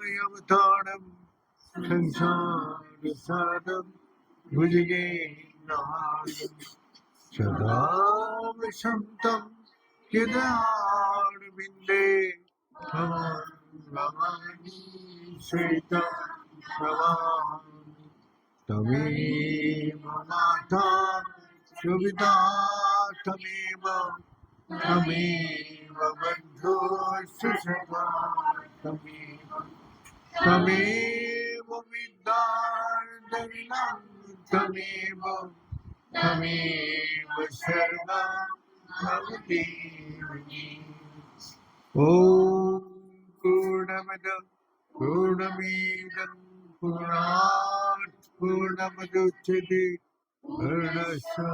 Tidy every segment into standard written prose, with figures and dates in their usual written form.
Yamataram Sansarasadam Bhujagenadam Sadam Shantam Kedarvinde Bhavan Ramani Sritam Bhavan Tameva Mata Shubhita Tameva Tameva Bandhu Susada Tameva Tameva Vidyardhanam Tameva Tameva Sarvam Bhavati Om Purnamada Purnamidam Purnat Purnamaduchati Purnasya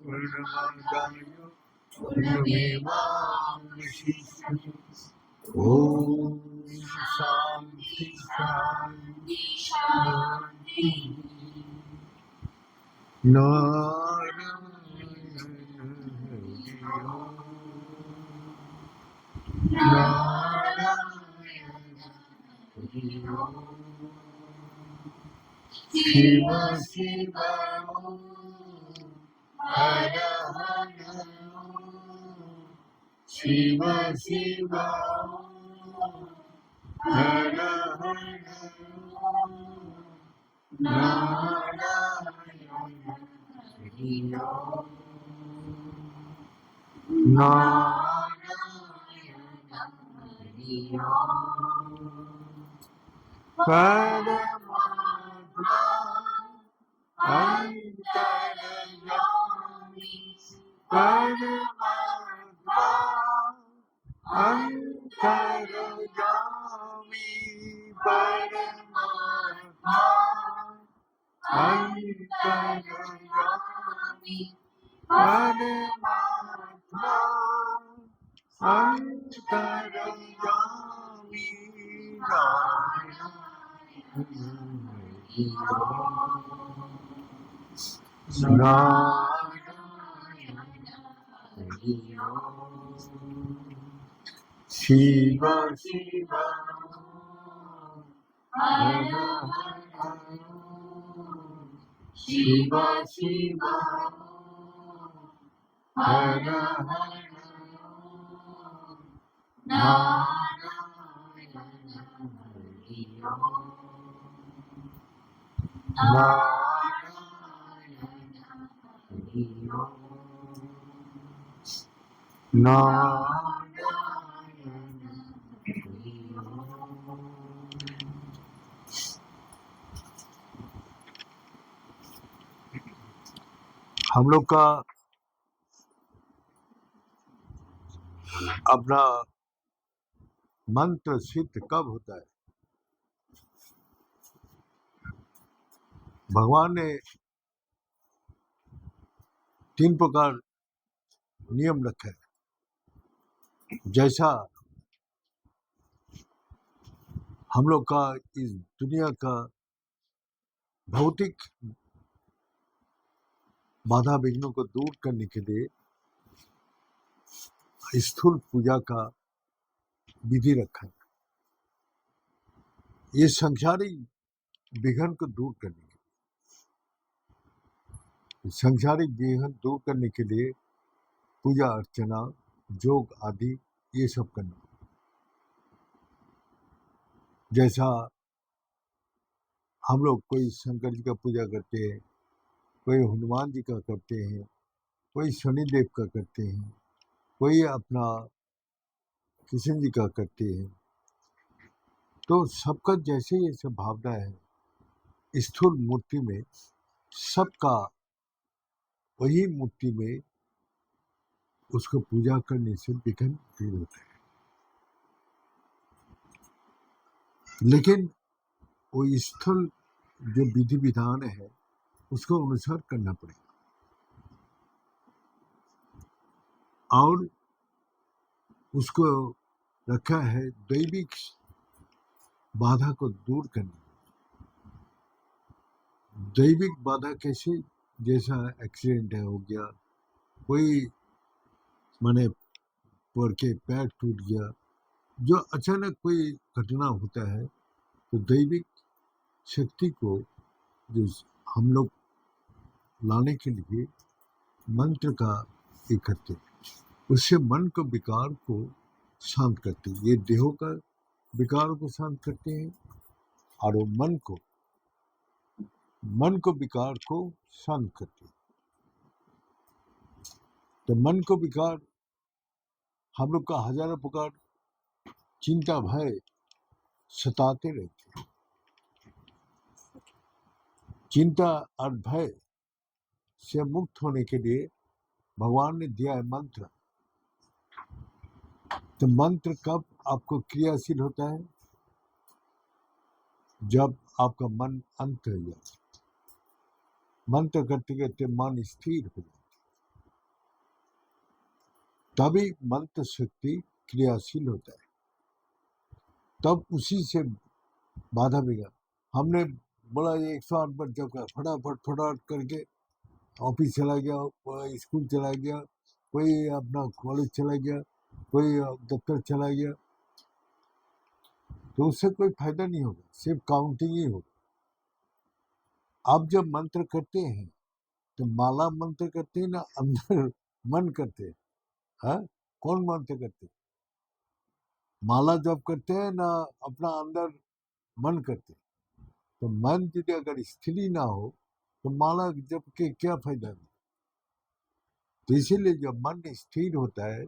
Purnamadaya Purnamevamvashishyati Om Shanti Shanti Shanti Narayana Narayana Shiva Shiva Hara Hara Shiva Shiva Hara Hara Narayana Narayana Paramatma Antarayami Paramatma Antarayami Paramatma Antarayami Paramatma Antarayami Shiva Shiva Hara Hara Shiva Shiva Hara Hara Narayana हम लोग का अपना मंत्र सिद्ध कब होता है? भगवान ने 3 प्रकार नियम रखे हैं। जैसा हम लोग का इस दुनिया का भौतिक बाधा विघ्नों को दूर करने के लिए स्थूल पूजा का विधि रखा है। ये संसारिक विघ्न को दूर करने के लिए, संसारिक विघ्न दूर करने के लिए पूजा अर्चना योग आदि ये सब करना। जैसा हम लोग कोई शंकर जी का पूजा करते हैं, कोई हनुमान जी का करते हैं, कोई शनिदेव का करते हैं, कोई अपना कृष्ण जी का करते हैं। तो सबका जैसे ये सब भावना है, स्थूल मूर्ति में सबका वही मूर्ति में उसको पूजा करने से विघ्न दूर होता है। लेकिन वो स्थूल जो विधि विधान है उसको अनुसार करना पड़ेगा और उसको रखा है दैविक बाधा को दूर करने। दैविक बाधा कैसे? जैसा एक्सीडेंट है हो गया, कोई माने पड़ के पैर टूट गया, जो अचानक कोई घटना होता है तो दैविक शक्ति को जो हम लोग लाने के लिए मंत्र का ये करते हैं, उससे मन को विकार को शांत करते हैं। ये देहों का विकार को शांत करते हैं और वो मन को विकार को शांत करते हैं। तो मन को विकार हम लोग का हजारों प्रकार चिंता भय सताते रहते हैं। चिंता और भय से मुक्त होने के लिए भगवान ने दिया है मंत्र। तो मंत्र कब आपको क्रियाशील होता है? जब आपका मन अंत हो जाए, मंत्र करते करते मन स्थिर हो जाए, तभी मंत्र शक्ति क्रियाशील होता है। तब उसी से बाधा बिगड़। हमने बोला ये 108 बार जब का फटाफट फटाफट करके ऑफिस चला गया, स्कूल चला गया, कोई अपना कॉलेज चला गया, कोई दफ्तर चला गया, तो उससे कोई फायदा नहीं होगा, सिर्फ काउंटिंग ही होगा। आप जब मंत्र करते हैं तो माला मंत्र करते हैं ना अंदर मन करते हैं? हाँ, कौन मंत्र करते हैं? माला जब करते हैं ना अपना अंदर मन करते हैं। तो मन यदि अगर स्थिर ही ना हो तो माला जब के क्या फायदा है? तो इसीलिए जब मन स्थिर होता है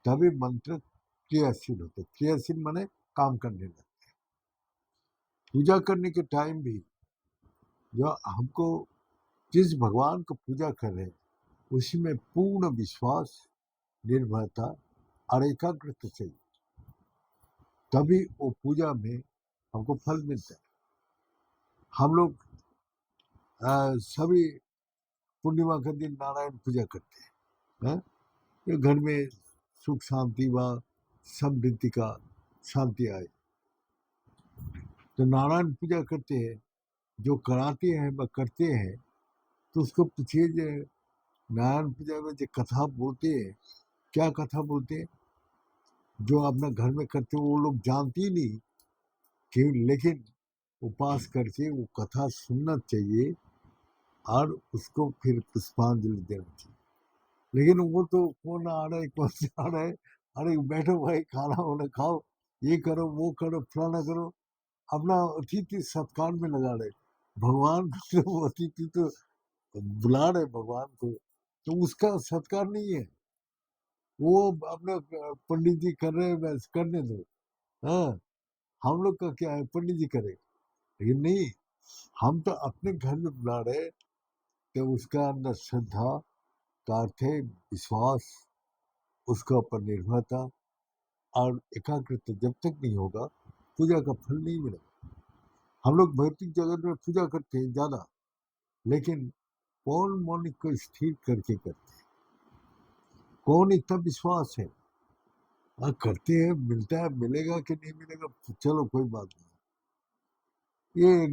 तभी मंत्र क्रियाशील होता है। क्रियाशील माने काम करने लगता है। पूजा करने के टाइम भी जो हमको जिस भगवान को पूजा कर रहे हैं उसी में पूर्ण विश्वास, निर्भरता और एकाग्रता चाहिए, तभी वो पूजा में हमको फल मिलता है। हम लोग सभी पूर्णिमा के दिन नारायण पूजा करते हैं, ये घर में सुख शांति व समृद्धि का शांति आए। तो नारायण पूजा करते हैं, जो कराते हैं व करते हैं, तो उसको पूछिए जो नारायण पूजा में जो कथा बोलते हैं, क्या कथा बोलते हैं? जो अपना घर में करते हैं वो लोग जानते ही नहीं कि, लेकिन उपास करके वो कथा सुनना चाहिए और उसको फिर पुष्पांजलि देना चाहिए। लेकिन वो तो कौन आ रहा है, कौन से आ रहा है, अरे बैठो भाई खाना वाना खाओ, ये करो वो करो फलाना करो, अपना अतिथि सत्कार में लगा रहे। भगवान को तो अतिथि तो बुला रहे भगवान को, तो उसका सत्कार नहीं है। वो अपने पंडित जी कर रहे हैं, बस करने दो। हाँ, हम लोग का क्या है, पंडित जी करे, लेकिन नहीं, हम तो अपने घर में बुला रहे। तो उसका अंदर श्रद्धा का अर्थ है विश्वास, उसके ऊपर निर्भरता और एकाग्रता जब तक नहीं होगा पूजा का फल नहीं मिलेगा। हम लोग भौतिक जगत में पूजा करते हैं ज्यादा, लेकिन कौन मन को स्थिर करके करते हैं? कौन इतना विश्वास है? करते हैं, मिलता है, मिलेगा कि नहीं मिलेगा चलो कोई बात नहीं, ये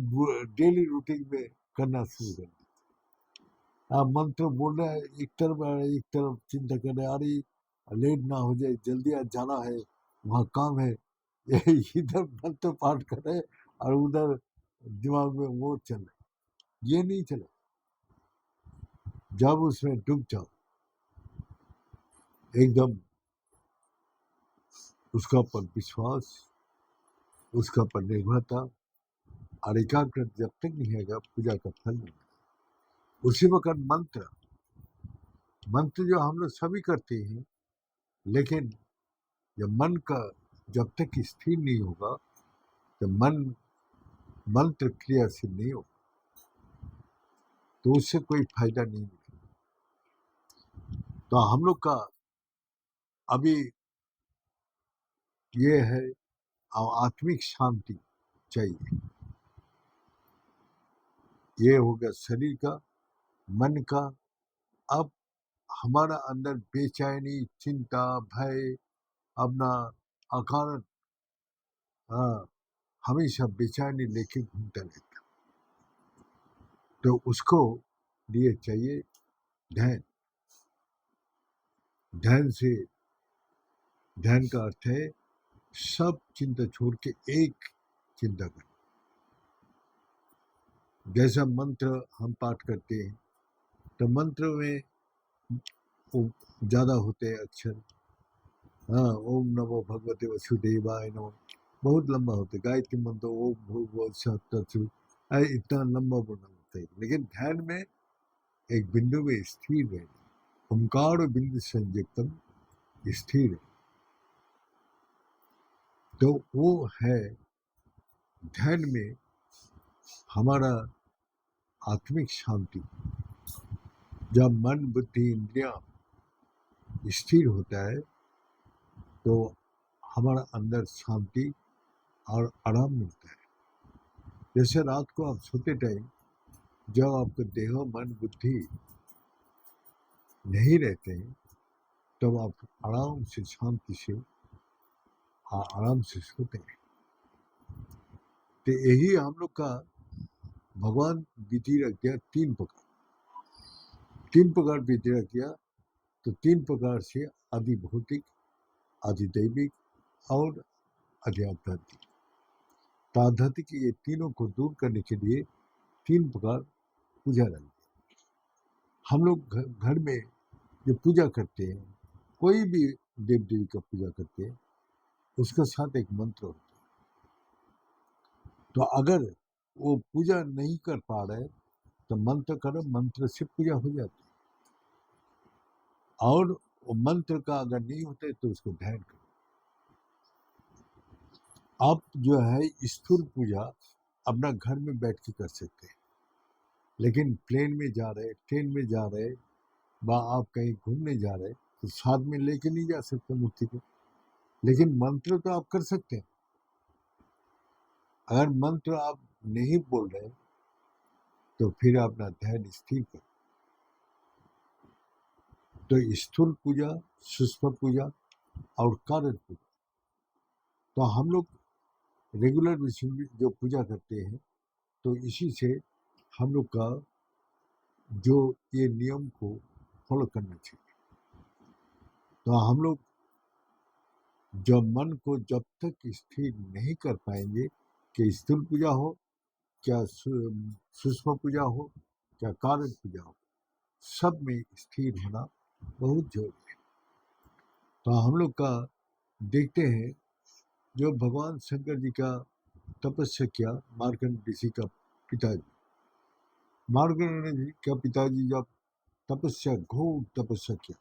डेली रूटीन में करना शुरू कर देते। आप मंत्र बोल रहे हैं एक तरफ चिंता कर रहे, अरे लेट ना हो जाए, जल्दी आज जाना है, वहाँ काम है। इधर मंत्र पाठ कर रहे और उधर दिमाग में वो चल रहा, ये नहीं चला। जब उसमें डूब जाओ एकदम, उसका पर विश्वास, उसका पर निर्भरता और एकाग्रता जब तक नहीं आएगा पूजा का फल नहीं। उसी वक्त मंत्र मंत्र जो हम लोग सभी करते हैं, लेकिन जब मन का जब तक स्थिर नहीं होगा तो मंत्र क्रियाशील नहीं होगा, तो उससे कोई फायदा नहीं मिलेगा। तो हम लोग का अभी ये है आत्मिक शांति चाहिए। ये हो गया शरीर का, मन का। अब हमारा अंदर बेचैनी, चिंता, भय अपना अकारण हमेशा बेचैनी लेके घूमता रहता, तो उसको लिए चाहिए ध्यान। ध्यान से, ध्यान का अर्थ है सब चिंता छोड़ के एक चिंता करें। जैसा मंत्र हम पाठ करते हैं तो मंत्र में ज्यादा होते हैं अक्षर। हाँ, ओम नमो भगवते वसुदेवाय नमो बहुत लंबा होता है। गायत्री मंत्र ओम भूर्भुवः स्वः तत्सवितुर्वरेण्यं इतना लंबा बोलना होता है। लेकिन ध्यान में एक बिंदु में स्थिर रहना, ओंकार बिंदु संयुक्तम स्थिर है, तो वो है ध्यान में हमारा आत्मिक शांति। जब मन बुद्धि इंद्रिया स्थिर होता है तो हमारा अंदर शांति और आराम मिलता है। जैसे रात को आप सोते टाइम जब आपका देह मन बुद्धि नहीं रहते हैं तब आप आराम से शांति से आराम से सोते हैं। तो यही हम लोग का भगवान विधि रख दिया तीन प्रकार विधि रख दिया। तो तीन प्रकार से आदि भौतिक, आदि दैविक और आध्यात्मिक। तो आध्यात्मिक ये तीनों को दूर करने के लिए तीन प्रकार पूजा रख दी। हम लोग घर में जो पूजा करते हैं, कोई भी देव देवी का पूजा करते हैं, उसके साथ एक मंत्र होता है। तो अगर वो पूजा नहीं कर पा रहे तो मंत्र करो, मंत्र से पूजा हो जाती है। और वो मंत्र का अगर नहीं होता है तो उसको ध्यान करो। आप जो है स्थूल पूजा अपना घर में बैठ के कर सकते हैं, लेकिन प्लेन में जा रहे, ट्रेन में जा रहे, व आप कहीं घूमने जा रहे तो साथ में लेके नहीं जा सकते मूर्ति को। लेकिन मंत्र तो आप कर सकते हैं। अगर मंत्र आप नहीं बोल रहे तो फिर अपना ध्यान स्थिर करो। तो स्थूल पूजा, सूक्ष्म पूजा और कारण पूजा, तो हम लोग रेगुलर जो पूजा करते हैं तो इसी से हम लोग का जो ये नियम को फॉलो करना चाहिए। तो हम लोग जब मन को जब तक स्थिर नहीं कर पाएंगे कि स्थूल पूजा हो, क्या सूक्ष्म पूजा हो, क्या कारण पूजा हो, सब में स्थिर होना बहुत जरूरी है। तो हम लोग का देखते हैं जो भगवान शंकर जी का तपस्या किया, मार्कंड ऋषि का पिताजी, मार्कंड जी का पिताजी जब तपस्या, घोर तपस्या किया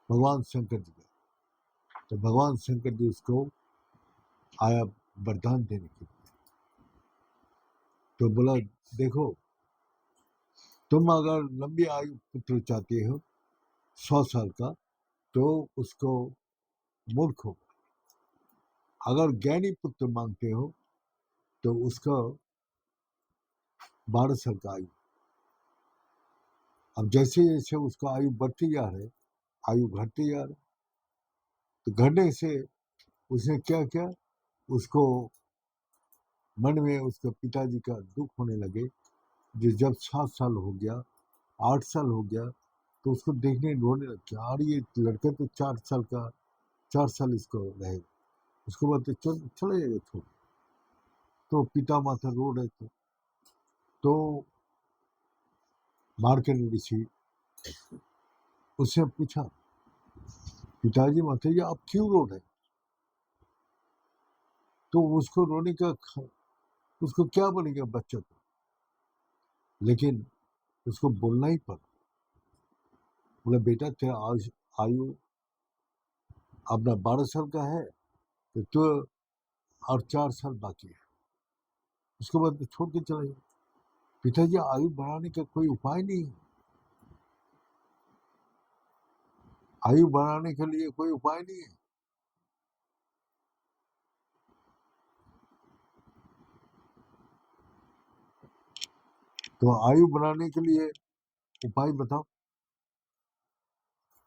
भगवान शंकर जी का, तो भगवान शंकर जी उसको आया वरदान देने के लिए। तो बोला देखो, तुम अगर लंबी आयु पुत्र चाहते हो 100 साल का तो उसको मूर्ख होगा, अगर ज्ञानी पुत्र मांगते हो तो उसका 12 साल का आयु। अब जैसे जैसे उसका आयु बढ़ती जा रहा है, आयु घटती जा रहा है, तो घटने से उसने क्या किया, उसको मन में उसके पिताजी का दुख होने लगे। जो जब 7 साल हो गया, 8 साल हो गया, तो उसको देखने रोने लग गया, और ये लड़का तो 4 साल का, 4 साल इसको रहेगा, उसके बाद तो चले जाएगा छोड़। तो पिता माता रो रहे थे। तो मार्कंडेय ऋषि उससे पूछा, पिताजी माता जी आप क्यों रो रहे? तो उसको रोने का उसको क्या बनेगा बच्चा को, लेकिन उसको बोलना ही पड़ा। बोला बेटा तेरा आयु अपना 12 साल का है तो और 4 साल बाकी है, उसके बाद तो छोड़ के चले जाए। पिताजी आयु बढ़ाने का कोई उपाय नहीं है, आयु बढ़ाने के लिए कोई उपाय नहीं है। तो आयु बढ़ाने के लिए उपाय बताओ।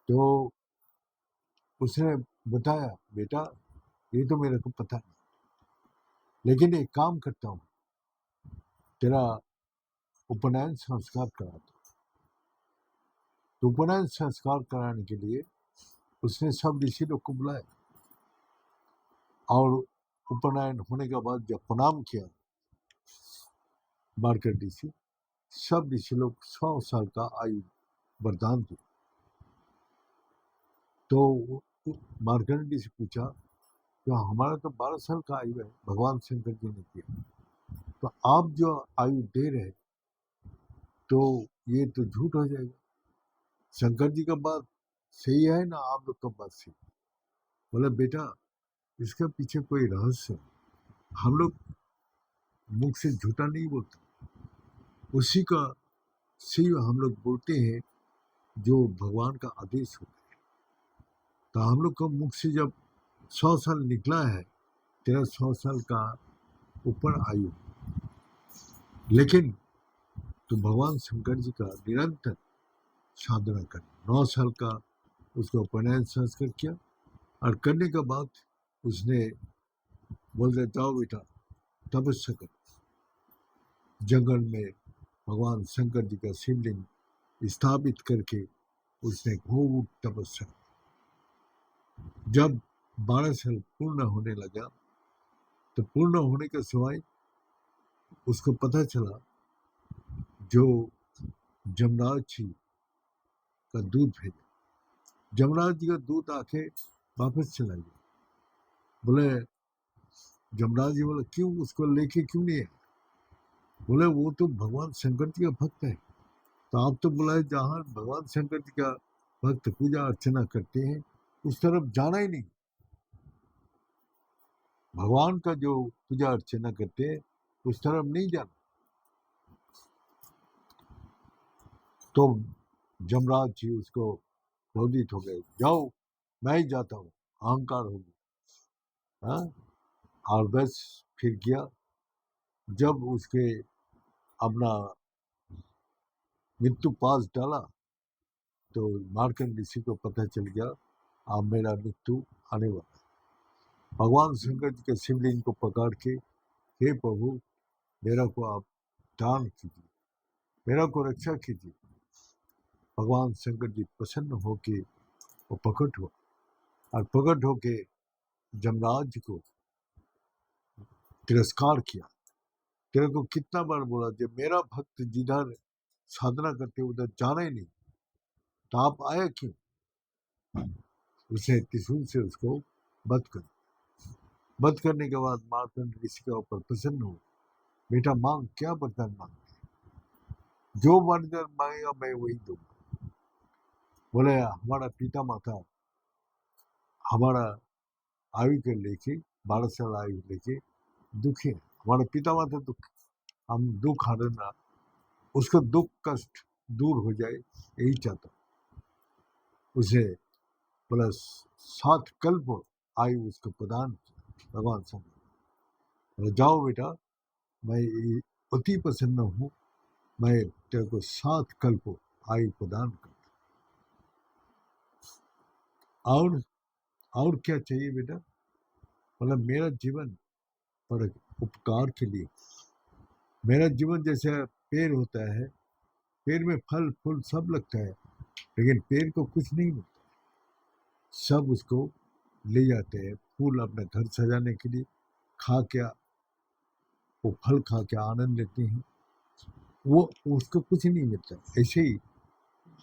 तो उसने बताया बेटा ये तो मेरे को पता नहीं, लेकिन एक काम करता हूँ, तेरा उपनयन संस्कार कराता हूँ। तो उपनयन संस्कार कराने के लिए उसने सब ऋषि लोग को बुलाया। और उपनयन होने के बाद जब प्रणाम किया मार्कंडेय ऋषि, सब ऋषि लोग 100 साल का आयु वरदान दिया। तो मार्कंडेय से पूछा कि हमारा तो 12 साल का आयु है, भगवान शंकर जी ने दिया, तो आप जो आयु दे रहे तो ये तो झूठ हो जाएगा। शंकर जी का बात सही है ना, आप लोग का बात सही? बोले बेटा, इसके पीछे कोई रहस्य है, हम लोग मुख से झूठा नहीं बोलते, उसी का सही हम लोग बोलते हैं जो भगवान का आदेश होता है। तो हम लोग का मुख से जब 100 साल निकला है, तेरा 100 साल का ऊपर आयु, लेकिन तो भगवान शंकर जी का निरंतर साधना कर 9 साल का उसको उपनयन संस्कार किया, और करने के बाद उसने बोल दिया जाओ बेटा तपस्या कर। जंगल में भगवान शंकर जी का शिवलिंग स्थापित करके उसने खूब तपस्या। जब 12 साल पूर्ण होने लगा तो पूर्ण होने के सिवाय उसको पता चला जो जमराज जी का दूध भेजा, जमराज जी का दूध आके वापस चला गया। बोले जमराज जी बोले क्यों उसको लेके क्यों नहीं है? बोले वो तो भगवान शंकर जी का भक्त है, तो आप तो बुलाए जहाँ भगवान शंकर जी का भक्त पूजा अर्चना करते हैं उस तरफ जाना ही नहीं, भगवान का जो पूजा अर्चना करते हैं उस तरफ नहीं जाना। तो जमराज जी उसको क्रोधित हो गए, जाओ मैं ही जाता हूँ, अहंकार हो गया। हाँ, और बस फिर गया। जब उसके अपना मृत्यु पास डाला तो मार्कंडेय ऋषि को पता चल गया अब मेरा मृत्यु आने वाला। भगवान शंकर जी के शिवलिंग को पकड़ के, हे प्रभु मेरा को आप दान कीजिए, मेरा को रक्षा कीजिए। भगवान शंकर जी प्रसन्न होके वो प्रकट हुआ, और प्रकट होके जमराज जी को तिरस्कार किया। तेरे को कितना बार बोला जब मेरा भक्त जिधर साधना करते उधर जाना ही नहीं, तो आप आया क्यों? उसे त्रिशूल से उसको वध कर, वध करने के बाद मार्कंडेय ऋषि के ऊपर प्रसन्न हो, बेटा मांग, क्या वरदान मांग, जो वरदान मांगेगा मैं वही दूंगा। बोले हमारा पिता माता हमारा आयु के लेके 12 साल आयु लेके दुखी है, हमारे पिता माता दुख, हम दुख हरना, उसका दुख कष्ट दूर हो जाए यही चाहता। उसे बोला 7 कल्प आयु उसको प्रदान किया भगवान शंकर। जाओ बेटा मैं अति प्रसन्न हूँ, मैं तेरे को 7 कल्प आयु प्रदान कर। और क्या चाहिए बेटा? मतलब मेरा जीवन पर उपकार के लिए, मेरा जीवन जैसे पेड़ होता है, पेड़ में फल फूल सब लगता है, लेकिन पेड़ को कुछ नहीं मिलता, सब उसको ले जाते हैं फूल अपने घर सजाने के लिए, खा क्या वो फल खा के आनंद लेते हैं, वो उसको कुछ नहीं मिलता। ऐसे ही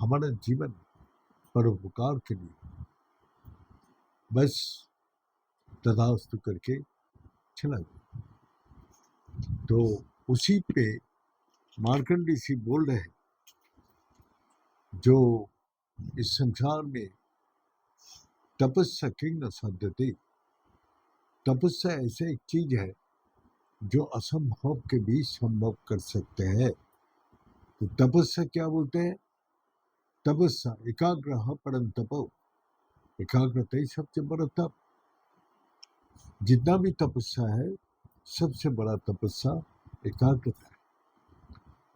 हमारा जीवन परोपकार के लिए बस तथास्तु करके चला गया। तो उसी पे मार्कंडेय ऋषि बोल रहे हैं जो इस संसार में तपस्या किंग न साध्यते, तपस्या ऐसा एक चीज है जो असंभव के भी संभव कर सकते हैं। तो तपस्या क्या बोलते हैं? तपस्या एकाग्रह परम तपो, एकाग्रता ही सबसे बड़ा तप। जितना भी तपस्या है सबसे बड़ा तपस्या एकाग्रता है।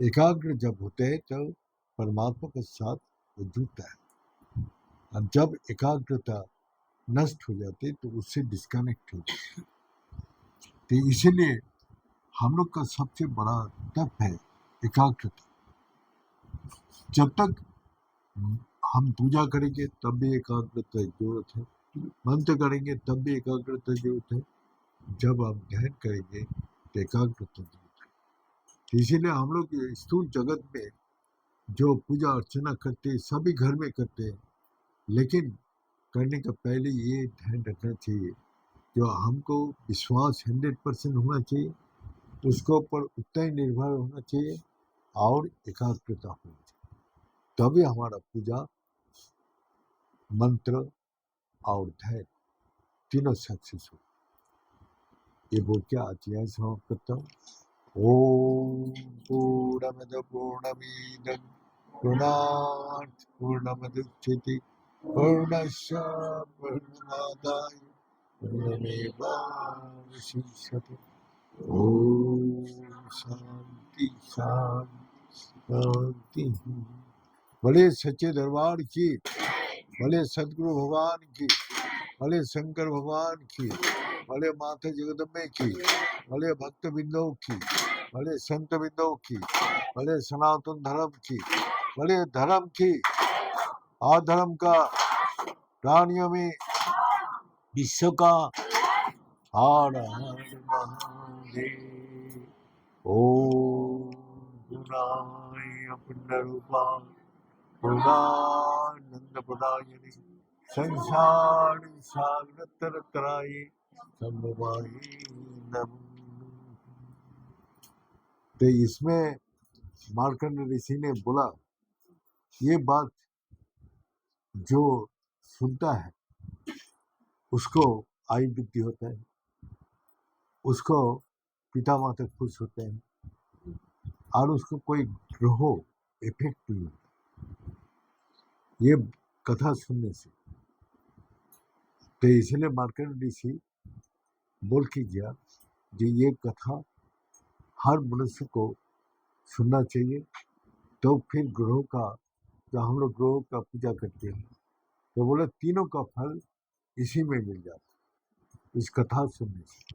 एकाग्र जब होते हैं तब परमात्मा के साथ वो जुड़ता है, और जब एकाग्रता नष्ट हो जाती है तो उससे डिस्कनेक्ट हो जाती है। तो इसीलिए हम लोग का सबसे बड़ा तप है एकाग्रता। जब तक हम पूजा करेंगे तब भी एकाग्रता की जरूरत है, मंत्र करेंगे तब भी एकाग्रता की जरूरत है, जब आप ध्यान करेंगे तो एकाग्रता तो इसीलिए हम लोग स्थूल जगत में जो पूजा अर्चना करते हैं सभी घर में करते हैं, लेकिन करने का पहले ये ध्यान रखना चाहिए जो हमको विश्वास 100% होना चाहिए, उसके ऊपर उतना ही निर्भर होना चाहिए और एकाग्रता होनी चाहिए, तभी हमारा पूजा मंत्र और धैर्य तीनों सक्सेस हो। ये बोल के आज यह समाप्त करता हूँ। ओम पूर्णमद पूर्णमिदं पूर्णात् पूर्णमुदच्यते पूर्णस्य पूर्णमादाय पूर्णमेवावशिष्यते। ओम शांति शांति शांति। भले सच्चे दरबार की, भले सदगुरु भगवान की, भले शंकर भगवान की, भले माता जगदम्बे की, भले भक्त बिंदों की, भले संत बिंदों की, भले सनातन धर्म की, भले धर्म की, अधर्म का, प्राणियों में विश्व का, हर हर महादेव। ओम गुणाय पुण्यरूपाय पूर्णानंद प्रदायिने संसार सागर तरतराये संभवाये नमः। तो इसमें मार्कंड ऋषि ने बोला ये बात जो सुनता है उसको आयु वृद्धि होता है, उसको पिता माता खुश होते हैं और उसको कोई ग्रहो इफेक्ट नहीं होता ये कथा सुनने से। तो इसलिए मार्कंड ऋषि बोल के गया कि ये कथा हर मनुष्य को सुनना चाहिए, तो फिर ग्रहों का जो हम लोग ग्रहों का पूजा करते हैं तो बोले तीनों का फल इसी में मिल जाता इस कथा सुनने से।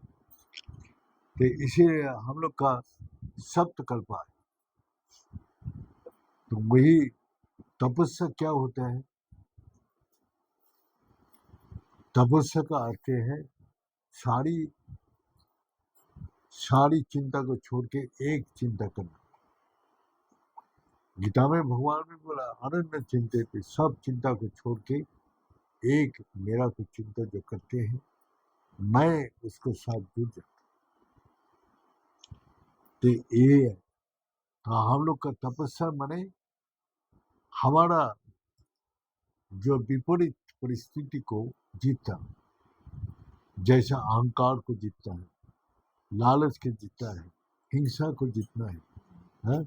तो इसीलिए हम लोग का सप्तकल्पा है। तो वही तपस्या क्या होता है? तपस्या का अर्थ है सारी चिंता को छोड़ के एक चिंता करना। गीता में भगवान ने बोला अनन्य चिंते थे, सब चिंता को छोड़ के एक मेरा को चिंता जो करते हैं मैं उसको साथ जुड़ जाता। तो ये हम लोग का तपस्या माने हमारा जो विपरीत परिस्थिति को जीता, जैसा अहंकार को जीतता है, लालच को जीतता है, हिंसा को जीतना है?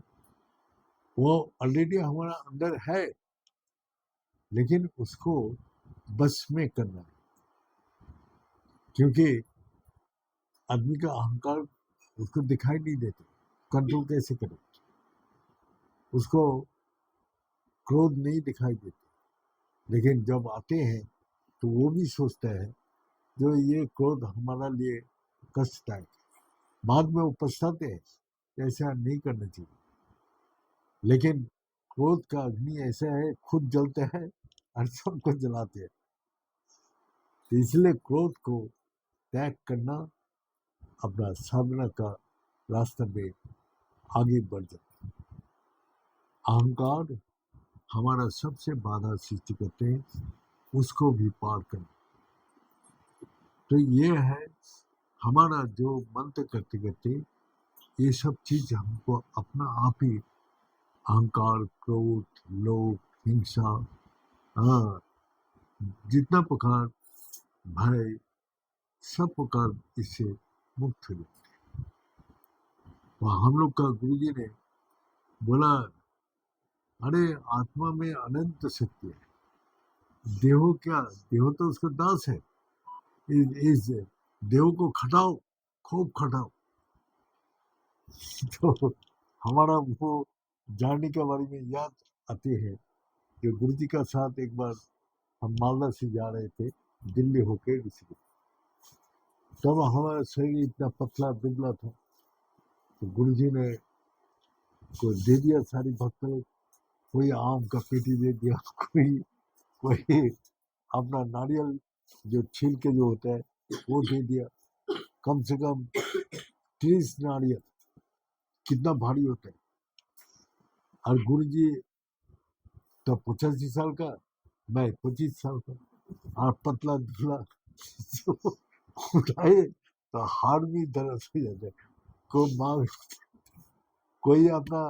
वो ऑलरेडी हमारा अंदर है, लेकिन उसको बस में करना है। क्योंकि आदमी का अहंकार उसको दिखाई नहीं देता, कंट्रोल कैसे करे? उसको क्रोध नहीं दिखाई देता, लेकिन जब आते हैं तो वो भी सोचता है जो ये क्रोध हमारा लिए कष्टदायक। बाद में वो पछताते हैं ऐसा नहीं करना चाहिए, लेकिन क्रोध का अग्नि ऐसा है खुद जलते हैं और सबको जलाते हैं। तो इसलिए क्रोध को त्याग करना अपना साधना का रास्ता में आगे बढ़ जाता है। अहंकार हमारा सबसे बाधा सृष्टि करते हैं, उसको भी पार करना। तो ये है हमारा जो मंत्र करते करते ये सब चीज हमको अपना आप ही अहंकार, क्रोध, लोभ, हिंसा, जितना प्रकार भय, सब प्रकार इससे मुक्त हो जाते हैं। तो हम लोग का गुरु जी ने बोला अरे आत्मा में अनंत शक्ति है, देहो क्या, देहो तो उसका दास है। इस देहो को खटाओ, खूब खटाओ। तो हमारा वो जानने के बारे में याद आती है कि गुरु जी का साथ एक बार हम मालदा से जा रहे थे दिल्ली होके ऋषिकेश, तब हमारा शरीर इतना पतला दुबला था। तो गुरु जी ने को दे दिया सारी भक्तों, कोई आम का पेटी दे दिया, कोई अपना नारियल जो छील के जो होता है वो दे दिया, कम से कम 30 नारियल, कितना भारी होता है। और गुरु जी तो 85 साल का, मैं 25 साल का, और पतला दुबला जो उठाए तो हाथ भी दर्द हो जाता है। कोई अपना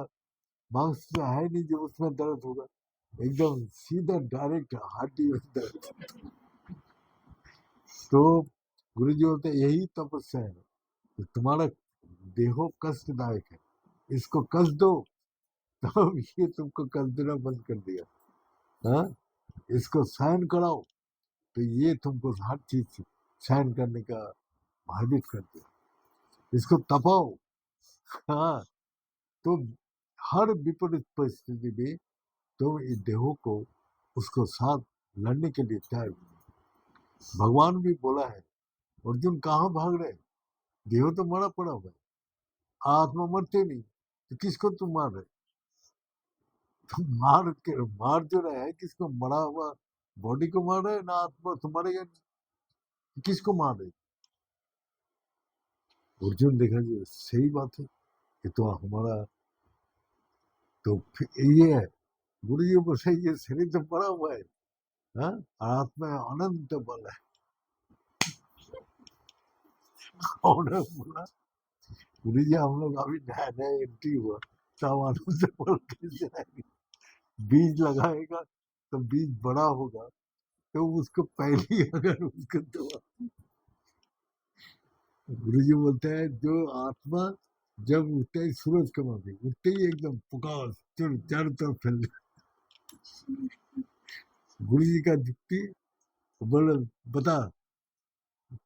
मांस तो है नहीं जो उसमें दर्द होगा, एकदम सीधा डायरेक्ट हड्डी में दर्द। तो गुरु जी बोलते यही तपस्या है, तो तुम्हारा देहो कष्टदायक है, इसको कष्ट दो तो ये तुमको कष्ट देना बंद कर दिया। हाँ, इसको सहन कराओ तो ये तुमको हर चीज सहन करने का भयभीत कर दिया। इसको तपाओ, हाँ, तो हर विपरीत परिस्थिति में तुम इस देहो को उसको साथ लड़ने के लिए तैयार हो। भगवान भी बोला है, अर्जुन कहाँ भाग रहे, देहो तो मरा पड़ा हुआ है, आत्मा मरते नहीं, तो किसको तुम मार रहे? तुम मार जो रहे हैं किसको? मरा हुआ बॉडी को मार रहे ना, आत्मा तो मरेगा नहीं, किसको मार रहे? अर्जुन देखा जी सही बात है, ये तो हमारा, तो फिर ये है गुरु जी बोले ये शरीर तो पड़ा हुआ है, हाँ, आत्मा अनंत बल है। और बोला गुरु जी हम लोग अभी नया नया एंट्री हुआ, तब अनंत बल कैसे आएंगे? बीज लगाएगा तो बीज बड़ा होगा, तो उसको पहले अगर उसको तो गुरु जी बोलते हैं जो आत्मा जब उठते ही सूरज कमा गई, उठते ही एकदम पुकार चारों तरफ फैल। गुरु जी का जुक्ति बोले बता,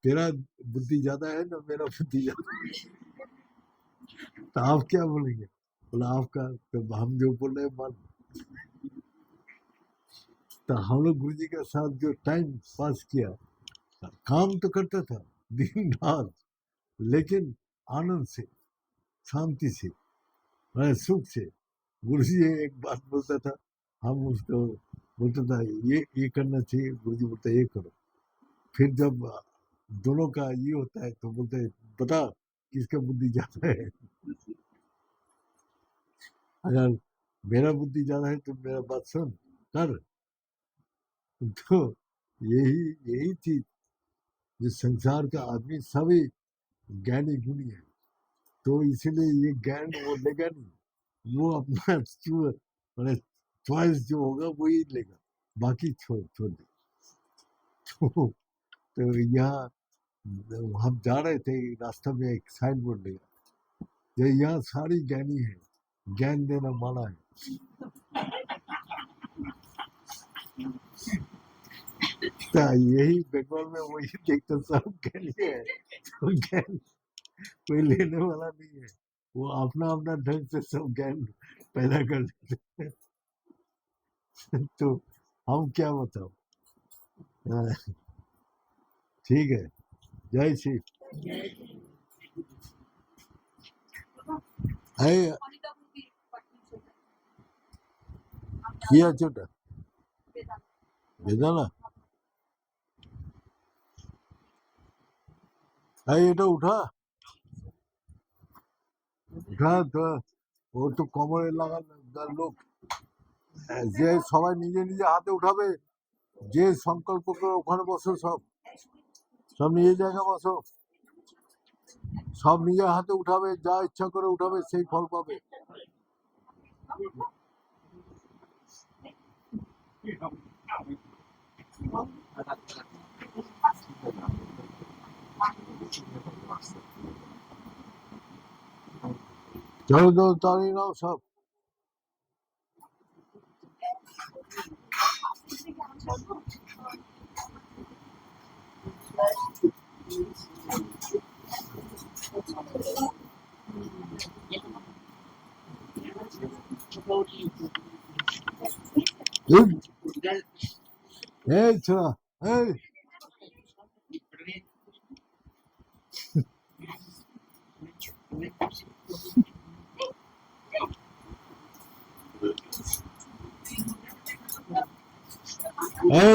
तेरा बुद्धि ज्यादा है ना मेरा बुद्धि ज्यादा है? तो आप क्या बोलेंगे? बोला आपका, तो हम जो बोल रहे मन। तो हम लोग गुरु जी के साथ जो टाइम पास किया, काम तो करता था दिन रात, लेकिन आनंद से, शांति से, सुख से। गुरु जी एक बात बोलता था, हम उसको बोलता था ये करना चाहिए, गुरु जी बोलता ये करो। फिर जब दोनों का ये होता है तो बोलते बता किसका बुद्धि ज्यादा है। अगर मेरा बुद्धि ज्यादा है तो मेरा बात सुन कर। तो यही यही चीज जो संसार का आदमी सभी ज्ञानी गुणी है, तो इसीलिए ये ज्ञान वो लेगा नहीं, वो अपना मैंने चॉइस जो होगा वही लेगा, बाकी छोड़ छोड़ दे। तो यहाँ हम जा रहे थे, रास्ता में एक साइन बोर्ड लगा, जो यहाँ सारी ज्ञानी है, ज्ञान देना माना है। तो यही बंगाल में वही देखते सब ज्ञानी है, तो ज्ञान कोई लेने वाला नहीं है, वो अपना अपना ढंग से सब ज्ञान पैदा कर लेते हैं। तो हम क्या बताओ। हाँ, ठीक है, जय श्री है किया छोटा भेजा ना है, এটা উঠা উঠা তো ও তো কোমরে লাগার লোক, যে সবাই নিজে নিজে হাতে উঠাবে, যে সংকল্প করে ওখানে বসো, সব সব নিজের জায়গা বসো, সব নিজের হাতে উঠাবে, যা ইচ্ছা করে উঠাবে সেই ফল পাবে। চলো তো তাড়িয়ে নাও সব। এই ছোড়া, এই এই